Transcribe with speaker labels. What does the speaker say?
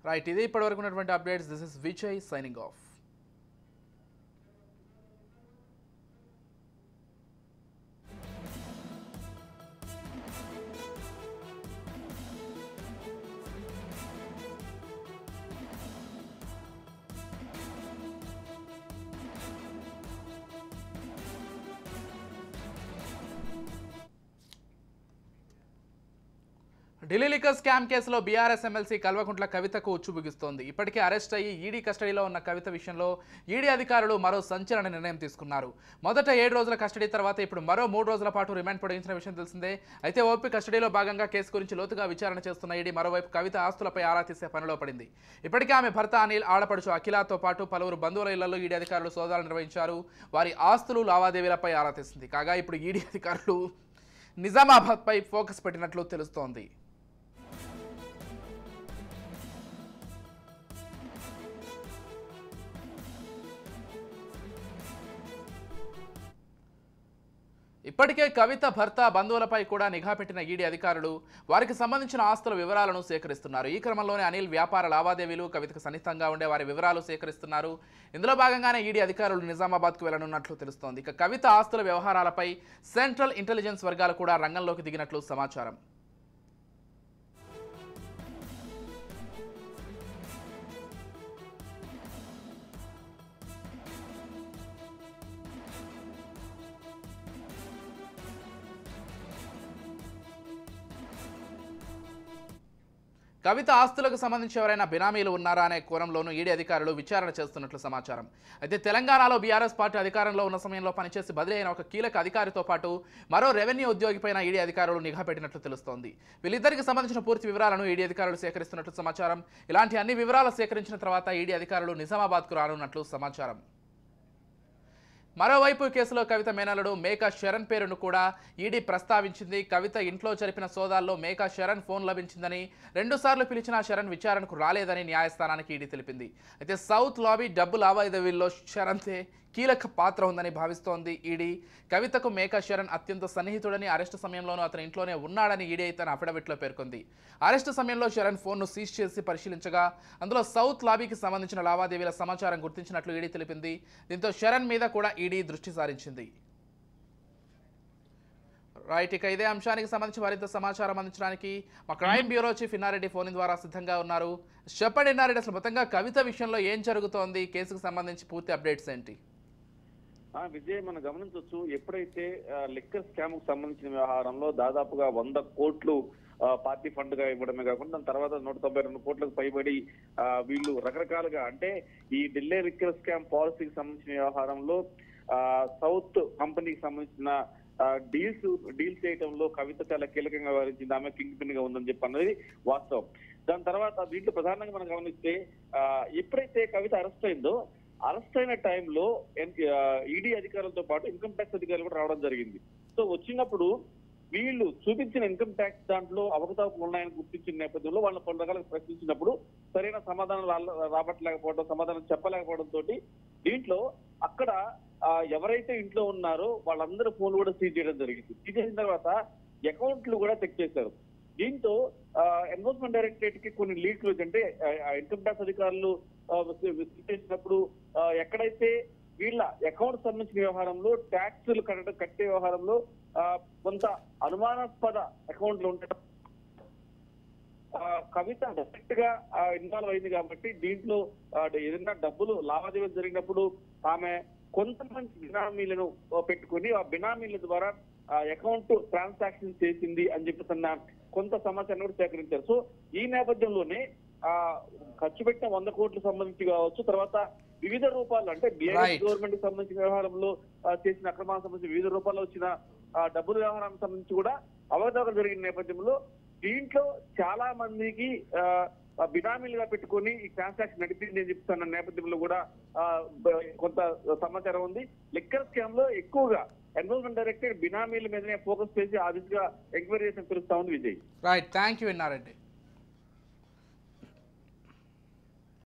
Speaker 1: Right, ఇది ఇప్పటివరకు ఉన్నటువంటి updates. This is Vijay signing off. Delhi liquor scam కేసులో బీఆర్ఎస్ ఎమ్మెల్సీ కల్వకుంట్ల కవితకు ఉచ్చు బిగుస్తోంది. ఇప్పటికే అరెస్ట్ అయ్యి ఈడీ కస్టడీలో ఉన్న కవిత విషయంలో ఈడీ అధికారులు మరో సంచలన నిర్ణయం తీసుకున్నారు. మొదట 7 రోజుల కస్టడీ తర్వాత ఇప్పుడు మరో 3 రోజుల పాటు రిమాండ్ పొడిగించిన విషయం తెలిసిందే. అయితే ఓపీ కస్టడీలో భాగంగా కేసు గురించి లోతుగా విచారణ చేస్తున్న ఈడీ మరోవైపు కవిత ఆస్తులపై ఆరా తీసే పనిలో పడింది. ఇప్పటికే ఆమె భర్త అనిల్, ఆడపడుచు అఖిలతో పాటు పలువురు బంధువుల ఇళ్లలో ఈడీ అధికారులు సోదాలు నిర్వహించారు. వారి ఆస్తులు, లావాదేవీలపై ఆరా తీసింది. కాగా ఇప్పుడు ఈడీ అధికారులు నిజామాబాద్పై ఫోకస్ పెట్టినట్లు తెలుస్తోంది. ఇప్పటికే కవిత భర్త, బంధువులపై కూడా నిఘా పెట్టిన ఈడీ అధికారులు వారికి సంబంధించిన ఆస్తుల వివరాలను సేకరిస్తున్నారు. ఈ క్రమంలోనే అనిల్ వ్యాపార లావాదేవీలు, కవితకు సన్నిహితంగా ఉండే వారి వివరాలు సేకరిస్తున్నారు. ఇందులో భాగంగానే ఈడీ అధికారులు నిజామాబాద్కు వెళ్లనున్నట్లు తెలుస్తోంది. ఇక కవిత ఆస్తుల వ్యవహారాలపై సెంట్రల్ ఇంటెలిజెన్స్ వర్గాలు కూడా రంగంలోకి దిగినట్లు సమాచారం. కవిత ఆస్తులకు సంబంధించి ఎవరైనా బినామీలు ఉన్నారా అనే కోణంలోనూ ఈడీ అధికారులు విచారణ చేస్తున్నట్లు సమాచారం. అయితే తెలంగాణలో బీఆర్ఎస్ పార్టీ అధికారంలో ఉన్న సమయంలో పనిచేసి బదిలీ అయిన ఒక కీలక అధికారితో పాటు మరో రెవెన్యూ ఉద్యోగిపైన ఈడీ అధికారులు నిఘా పెట్టినట్లు తెలుస్తోంది. వీళ్ళిద్దరికి సంబంధించిన పూర్తి వివరాలను ఈడీ అధికారులు సేకరిస్తున్నట్లు సమాచారం. ఇలాంటి అన్ని వివరాలు సేకరించిన తర్వాత ఈడీ అధికారులు నిజామాబాద్కు రానున్నట్లు సమాచారం. మరోవైపు కేసులో కవిత మేనల్లుడు మేకా శరణ్ పేరును కూడా ఈడీ ప్రస్తావించింది. కవిత ఇంట్లో జరిపిన సోదాల్లో మేకా శరణ్ ఫోన్ లభించిందని, 2 సార్లు పిలిచిన శరణ్ విచారణకు రాలేదని న్యాయస్థానానికి ఈడీ తెలిపింది. అయితే సౌత్ లాబీ డబ్బు లావాదేవీల్లో శరణ్తే కీలక పాత్ర ఉందని భావిస్తోంది ఈడీ. కవితకు మేకా శరణ్ అత్యంత సన్నిహితుడని, అరెస్టు సమయంలోనూ అతని ఇంట్లోనే ఉన్నాడని ఈడీ తన అఫిడవిట్లో పేర్కొంది. అరెస్టు సమయంలో శరణ్ ఫోన్ను సీజ్ చేసి పరిశీలించగా అందులో సౌత్ లాబీకి సంబంధించిన లావాదేవీల సమాచారం గుర్తించినట్లు ఈడీ తెలిపింది. దీంతో శరణ్ మీద కూడా ఈడీ దృష్టి సారించింది. రైట్, ఇక ఇదే అంశానికి సంబంధించి మరింత సమాచారం అందించడానికి మా crime bureau chief Inna Reddy phone ద్వారా సిద్ధంగా ఉన్నారు. చెప్పండి ఇన్నారెడ్డి, అసలు మొత్తంగా కవిత విషయంలో ఏం జరుగుతోంది, కేసుకు సంబంధించి పూర్తి అప్డేట్స్ ఏంటి?
Speaker 2: విజయ్, మనం గమనించవచ్చు, ఎప్పుడైతే లిక్కర్ స్కామ్ కు సంబంధించిన వ్యవహారంలో దాదాపుగా 100 కోట్లు పార్టీ ఫండ్ గా ఇవ్వడమే కాకుండా దాని తర్వాత 192 కోట్లకు పైబడి వీళ్ళు రకరకాలుగా, అంటే ఈ ఢిల్లీ లిక్కర్ స్కామ్ పాలసీకి సంబంధించిన వ్యవహారంలో సౌత్ కంపెనీకి సంబంధించిన డీల్ చేయడంలో కవిత చాలా కీలకంగా వ్యవహరించింది. ఆమె కింగ్ పిన్ గా ఉందని చెప్పి అన్నది వాస్తవం. దాని తర్వాత దీంట్లో ప్రధానంగా మనం గమనిస్తే ఎప్పుడైతే కవిత అరెస్ట్ అయిందో, అరెస్ట్ అయిన టైంలో ఈడీ అధికారులతో పాటు ఇన్కమ్ ట్యాక్స్ అధికారులు కూడా రావడం జరిగింది. సో వచ్చినప్పుడు వీళ్ళు చూపించిన ఇన్కమ్ ట్యాక్స్ దాంట్లో అవకతవకలు ఉన్నాయని గుర్తించిన నేపథ్యంలో వాళ్ళని పలు రకాలుగా ప్రశ్నించినప్పుడు సరైన సమాధానం రాబట్టలేకపోవడం, సమాధానం చెప్పలేకపోవడం తోటి దీంట్లో అక్కడ ఎవరైతే ఇంట్లో ఉన్నారో వాళ్ళందరూ ఫోన్ కూడా సీజ్ చేయడం జరిగింది. సీజ్ చేసిన తర్వాత అకౌంట్లు కూడా చెక్ చేశారు. దీంతో ఎన్ఫోర్స్మెంట్ డైరెక్టరేట్ కి కొన్ని లీక్లు, అంటే ఇన్కమ్ ట్యాక్స్ అధికారులు చేసినప్పుడు ఎక్కడైతే వీళ్ళ అకౌంట్ సంబంధించిన వ్యవహారంలో ట్యాక్సులు కట్టే వ్యవహారంలో కొంత అనుమానాస్పద అకౌంట్లు ఉండటం, కవిత డైరెక్ట్ గా ఇన్వాల్వ్ అయింది కాబట్టి దీంట్లో ఏదైనా డబ్బులు లావాదేవీలు జరిగినప్పుడు ఆమె కొంతమంది బినామీలను పెట్టుకుని ఆ బినామీల ద్వారా అకౌంట్ ట్రాన్సాక్షన్ చేసింది అని చెప్పిన కొంత సమాచారం కూడా సేకరించారు. సో ఈ నేపథ్యంలోనే ఖర్చు పెట్టిన 100 కోట్లకు సంబంధించి కావచ్చు, తర్వాత వివిధ రూపాల్లో, అంటే బీఆర్ఎస్ గవర్నమెంట్ కి సంబంధించిన వ్యవహారంలో చేసిన అక్రమాలకు సంబంధించి వివిధ రూపాల్లో వచ్చిన డబ్బుల వ్యవహారానికి సంబంధించి కూడా అవకతవకలు జరిగిన నేపథ్యంలో దీంట్లో చాలా మందికి బినామీలుగా పెట్టుకొని ఈ ట్రాన్సాక్షన్ నడిపింది అని చెప్తున్న నేపథ్యంలో కూడా కొంత సమాచారం ఉంది. లిక్కర్ స్కామ్ లో ఎక్కువగా ఎన్ఫోర్స్మెంట్ డైరెక్టరేట్ బినామీల మీదనే ఫోకస్ చేసి ఆ దిశగా ఎంక్వైరీ చేసిన తెలుస్తా ఉంది. Vijay,
Speaker 1: right, thank you Inna Reddy.